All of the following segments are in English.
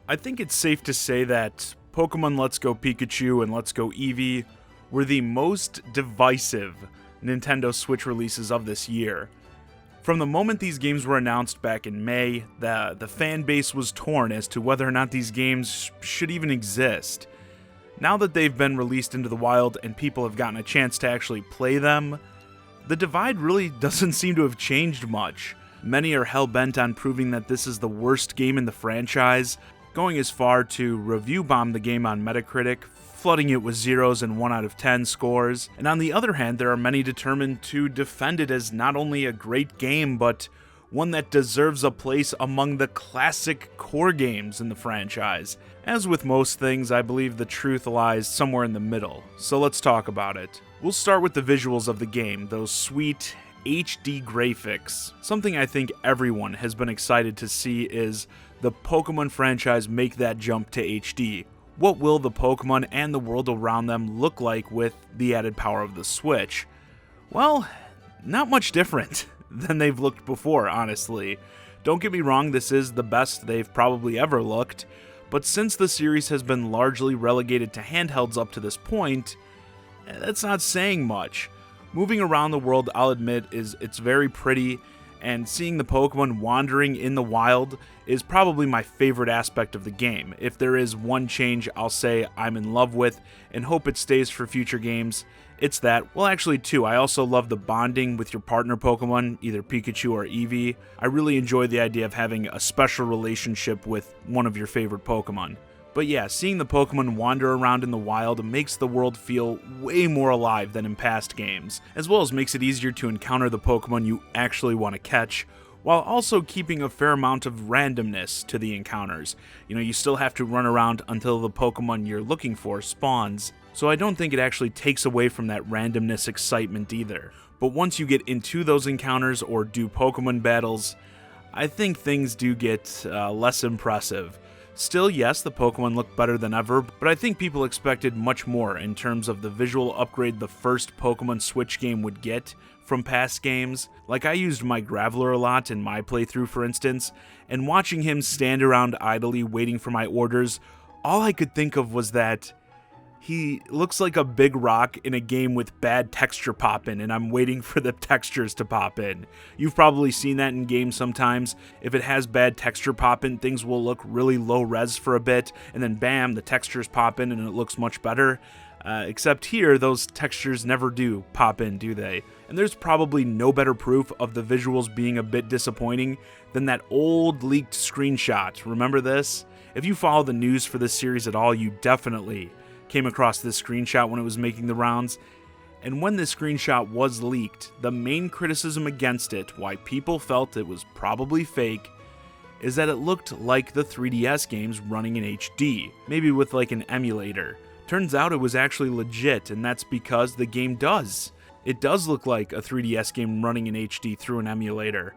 I think it's safe to say that Pokemon Let's Go Pikachu and Let's Go Eevee were the most divisive Nintendo Switch releases of this year. From the moment these games were announced back in May, the fan base was torn as to whether or not these games should even exist. Now that they've been released into the wild and people have gotten a chance to actually play them, the divide really doesn't seem to have changed much. Many are hell-bent on proving that this is the worst game in the franchise, going as far to review bomb the game on Metacritic, flooding it with zeros and 1 out of 10 scores. And on the other hand, there are many determined to defend it as not only a great game, but one that deserves a place among the classic core games in the franchise. As with most things, I believe the truth lies somewhere in the middle, so let's talk about it. We'll start with the visuals of the game, those sweet HD graphics. Something I think everyone has been excited to see is the Pokemon franchise make that jump to HD. What will the Pokemon and the world around them look like with the added power of the Switch? Well, not much different than they've looked before, honestly. Don't get me wrong, this is the best they've probably ever looked, but since the series has been largely relegated to handhelds up to this point, that's not saying much. Moving around the world, I'll admit, it's very pretty, and seeing the Pokemon wandering in the wild is probably my favorite aspect of the game. If there is one change I'll say I'm in love with and hope it stays for future games, it's that. Well, actually two. I also love the bonding with your partner Pokemon, either Pikachu or Eevee. I really enjoy the idea of having a special relationship with one of your favorite Pokemon. But yeah, seeing the Pokemon wander around in the wild makes the world feel way more alive than in past games, as well as makes it easier to encounter the Pokemon you actually want to catch, while also keeping a fair amount of randomness to the encounters. You still have to run around until the Pokemon you're looking for spawns, so I don't think it actually takes away from that randomness excitement either. But once you get into those encounters or do Pokemon battles, I think things do get less impressive. Still, yes, the Pokemon look better than ever, but I think people expected much more in terms of the visual upgrade the first Pokemon Switch game would get from past games. Like, I used my Graveler a lot in my playthrough, for instance, and watching him stand around idly waiting for my orders, all I could think of was that he looks like a big rock in a game with bad texture pop-in, and I'm waiting for the textures to pop in. You've probably seen that in games sometimes. If it has bad texture pop-in, things will look really low-res for a bit, and then bam, the textures pop in and it looks much better. Except here, those textures never do pop in, do they? And there's probably no better proof of the visuals being a bit disappointing than that old leaked screenshot. Remember this? If you follow the news for this series at all, you definitely came across this screenshot when it was making the rounds, and when this screenshot was leaked, the main criticism against it, why people felt it was probably fake, is that it looked like the 3DS games running in HD, maybe with like an emulator. Turns out it was actually legit, and that's because the game does. It does look like a 3DS game running in HD through an emulator.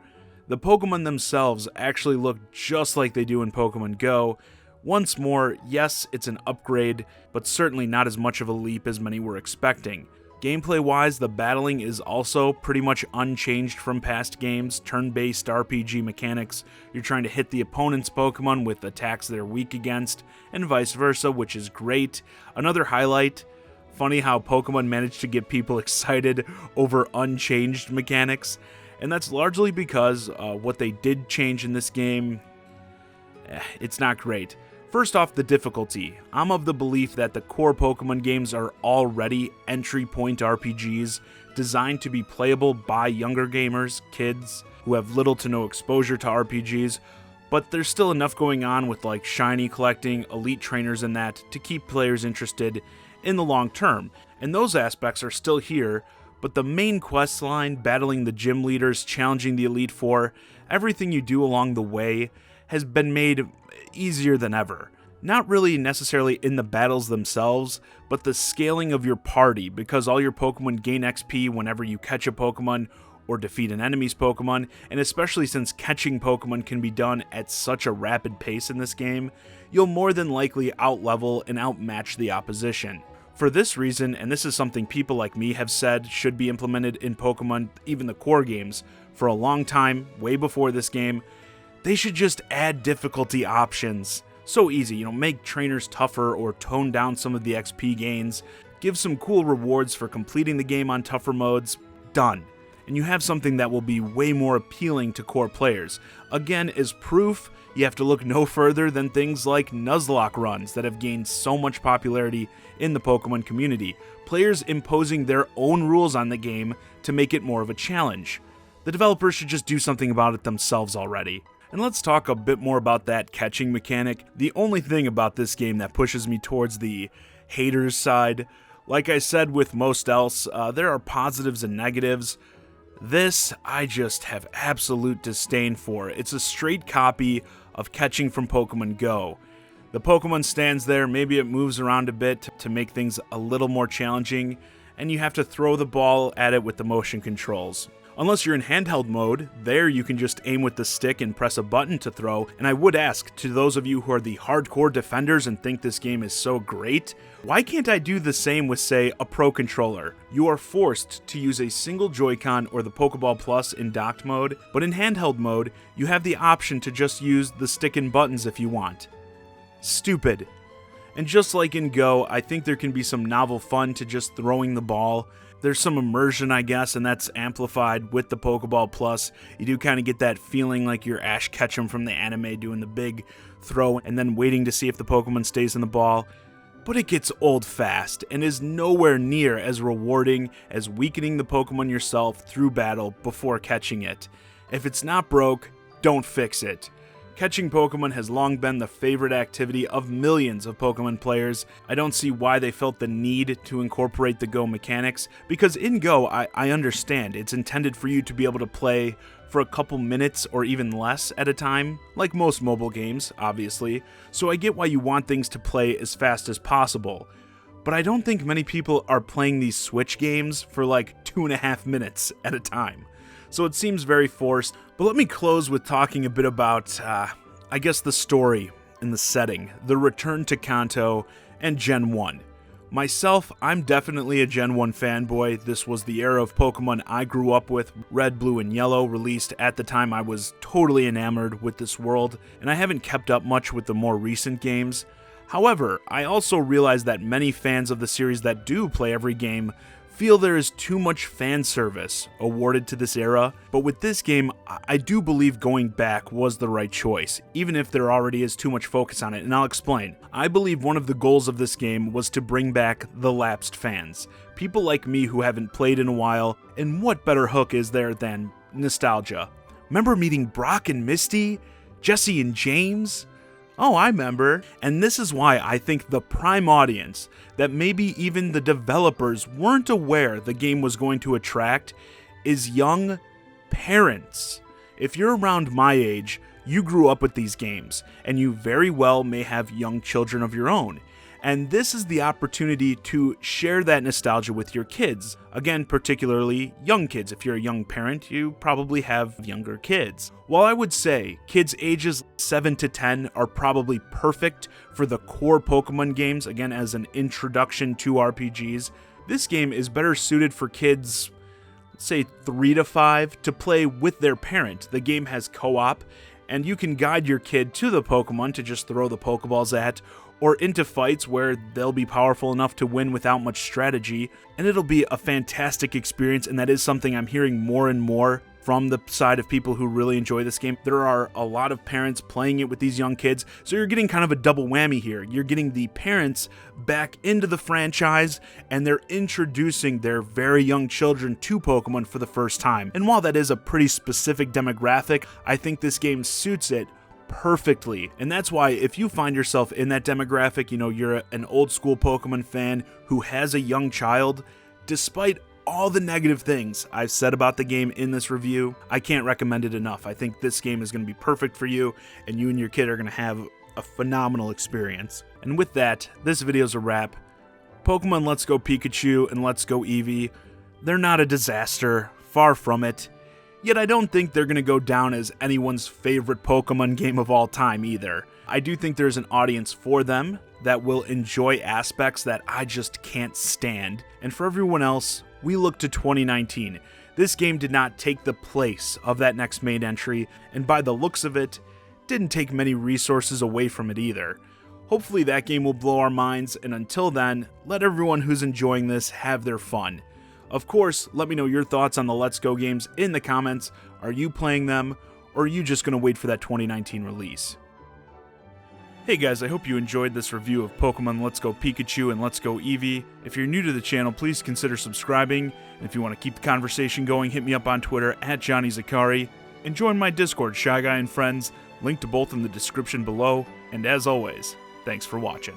The Pokemon themselves actually look just like they do in Pokemon Go. Once more, yes, it's an upgrade, but certainly not as much of a leap as many were expecting. Gameplay-wise, the battling is also pretty much unchanged from past games, turn-based RPG mechanics. You're trying to hit the opponent's Pokemon with attacks they're weak against, and vice versa, which is great. Another highlight, funny how Pokemon managed to get people excited over unchanged mechanics, and that's largely because what they did change in this game, it's not great. First off, the difficulty. I'm of the belief that the core Pokemon games are already entry point RPGs designed to be playable by younger gamers, kids, who have little to no exposure to RPGs, but there's still enough going on with like shiny collecting, elite trainers and that to keep players interested in the long term, and those aspects are still here, but the main quest line, battling the gym leaders, challenging the Elite Four, everything you do along the way has been made easier than ever. Not really necessarily in the battles themselves, but the scaling of your party, because all your Pokemon gain XP whenever you catch a Pokemon or defeat an enemy's Pokemon, and especially since catching Pokemon can be done at such a rapid pace in this game, you'll more than likely outlevel and outmatch the opposition. For this reason, and this is something people like me have said should be implemented in Pokemon, even the core games, for a long time, way before this game, they should just add difficulty options So easy, make trainers tougher or tone down some of the XP gains, give some cool rewards for completing the game on tougher modes, done. And you have something that will be way more appealing to core players. Again, as proof, you have to look no further than things like Nuzlocke runs that have gained so much popularity in the Pokemon community. Players imposing their own rules on the game to make it more of a challenge. The developers should just do something about it themselves already. And let's talk a bit more about that catching mechanic. The only thing about this game that pushes me towards the haters side, like I said with most else, there are positives and negatives. This, I just have absolute disdain for. It's a straight copy of catching from Pokemon Go. The Pokemon stands there, maybe it moves around a bit to make things a little more challenging, and you have to throw the ball at it with the motion controls. Unless you're in handheld mode, there you can just aim with the stick and press a button to throw, and I would ask, to those of you who are the hardcore defenders and think this game is so great, why can't I do the same with, say, a Pro Controller? You are forced to use a single Joy-Con or the Pokeball Plus in docked mode, but in handheld mode, you have the option to just use the stick and buttons if you want. Stupid. And just like in Go, I think there can be some novel fun to just throwing the ball. There's some immersion, I guess, and that's amplified with the Pokeball Plus. You do kind of get that feeling like you're Ash Ketchum from the anime doing the big throw and then waiting to see if the Pokemon stays in the ball. But it gets old fast and is nowhere near as rewarding as weakening the Pokemon yourself through battle before catching it. If it's not broke, don't fix it. Catching Pokemon has long been the favorite activity of millions of Pokemon players. I don't see why they felt the need to incorporate the Go mechanics, because in Go, I understand it's intended for you to be able to play for a couple minutes or even less at a time, like most mobile games, obviously, so I get why you want things to play as fast as possible. But I don't think many people are playing these Switch games for like 2.5 minutes at a time. So it seems very forced. But let me close with talking a bit about, I guess, the story and the setting, the return to Kanto, and Gen 1. Myself, I'm definitely a Gen 1 fanboy. This was the era of Pokemon I grew up with. Red, Blue, and Yellow released at the time. I was totally enamored with this world, and I haven't kept up much with the more recent games. However, I also realize that many fans of the series that do play every game feel there is too much fan service awarded to this era, but with this game, I do believe going back was the right choice, even if there already is too much focus on it, and I'll explain. I believe one of the goals of this game was to bring back the lapsed fans, people like me who haven't played in a while, and what better hook is there than nostalgia? Remember meeting Brock and Misty? Jesse and James? Oh, I remember. And this is why I think the prime audience, that maybe even the developers weren't aware the game was going to attract, is young parents. If you're around my age, you grew up with these games, and you very well may have young children of your own. And this is the opportunity to share that nostalgia with your kids. Again, particularly young kids. If you're a young parent, you probably have younger kids. While I would say kids ages 7 to 10 are probably perfect for the core Pokemon games, again as an introduction to RPGs, this game is better suited for kids, let's say 3 to 5, to play with their parent. The game has co-op, and you can guide your kid to the Pokemon to just throw the Pokeballs at, or into fights where they'll be powerful enough to win without much strategy, and it'll be a fantastic experience, and that is something I'm hearing more and more from the side of people who really enjoy this game. There are a lot of parents playing it with these young kids, so you're getting kind of a double whammy here. You're getting the parents back into the franchise, and they're introducing their very young children to Pokemon for the first time. And while that is a pretty specific demographic, I think this game suits it perfectly. And that's why if you find yourself in that demographic, you're an old school Pokemon fan who has a young child, despite all the negative things I've said about the game in this review, I can't recommend it enough. I think this game is going to be perfect for you, and you and your kid are going to have a phenomenal experience. And with that, this video's a wrap. Pokemon Let's Go Pikachu and Let's Go Eevee, they're not a disaster, far from it. Yet I don't think they're going to go down as anyone's favorite Pokemon game of all time either. I do think there's an audience for them that will enjoy aspects that I just can't stand. And for everyone else, we look to 2019. This game did not take the place of that next main entry, and by the looks of it, didn't take many resources away from it either. Hopefully that game will blow our minds, and until then, let everyone who's enjoying this have their fun. Of course, let me know your thoughts on the Let's Go games in the comments. Are you playing them, or are you just going to wait for that 2019 release? Hey guys, I hope you enjoyed this review of Pokemon Let's Go Pikachu and Let's Go Eevee. If you're new to the channel, please consider subscribing, and if you want to keep the conversation going, hit me up on Twitter at JohnnyZakari, and join my Discord, ChiGuy and Friends, link to both in the description below, and as always, thanks for watching.